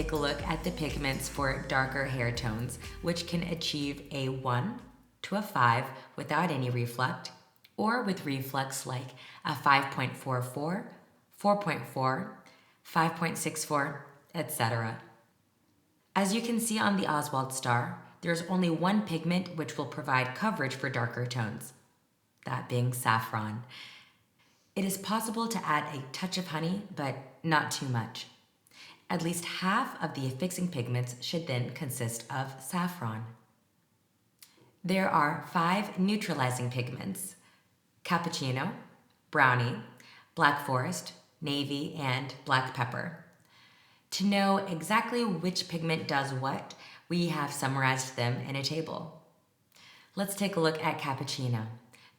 take a look at the pigments for darker hair tones, which can achieve a 1 to a 5 without any reflect, or with reflux like a 5.44, 4.4, 5.64, etc. As you can see on the Ostwald Star, there's only one pigment which will provide coverage for darker tones, that being saffron. It is possible to add a touch of honey, but not too much. At least half of the affixing pigments should then consist of saffron. There are 5 neutralizing pigments: cappuccino, brownie, black forest, navy, and black pepper. To know exactly which pigment does what, we have summarized them in a table. Let's take a look at cappuccino,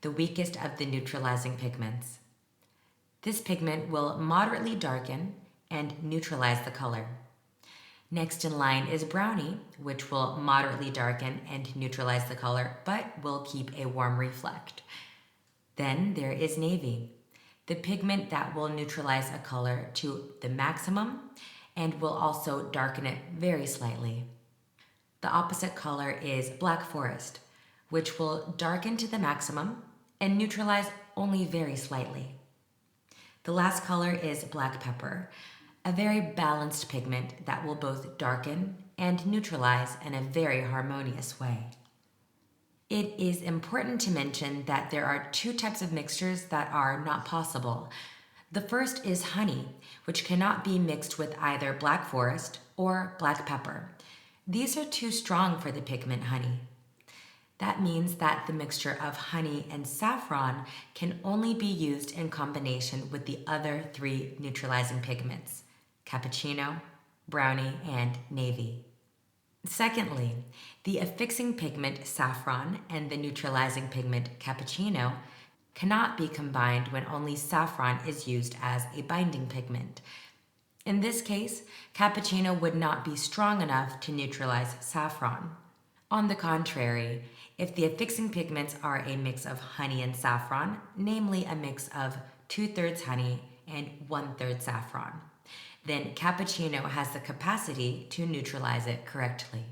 the weakest of the neutralizing pigments. This pigment will moderately darken and neutralize the color. Next in line is brownie, which will moderately darken and neutralize the color, but will keep a warm reflect. Then there is navy, the pigment that will neutralize a color to the maximum and will also darken it very slightly. The opposite color is black forest, which will darken to the maximum and neutralize only very slightly. The last color is black pepper, a very balanced pigment that will both darken and neutralize in a very harmonious way. It is important to mention that there are 2 types of mixtures that are not possible. The first is honey, which cannot be mixed with either black forest or black pepper. These are too strong for the pigment honey. That means that the mixture of honey and saffron can only be used in combination with the other 3 neutralizing pigments: cappuccino, brownie, and navy. Secondly, the affixing pigment saffron and the neutralizing pigment cappuccino cannot be combined when only saffron is used as a binding pigment. In this case, cappuccino would not be strong enough to neutralize saffron. On the contrary, if the affixing pigments are a mix of honey and saffron, namely a mix of 2/3 honey and 1/3 saffron, then cappuccino has the capacity to neutralize it correctly.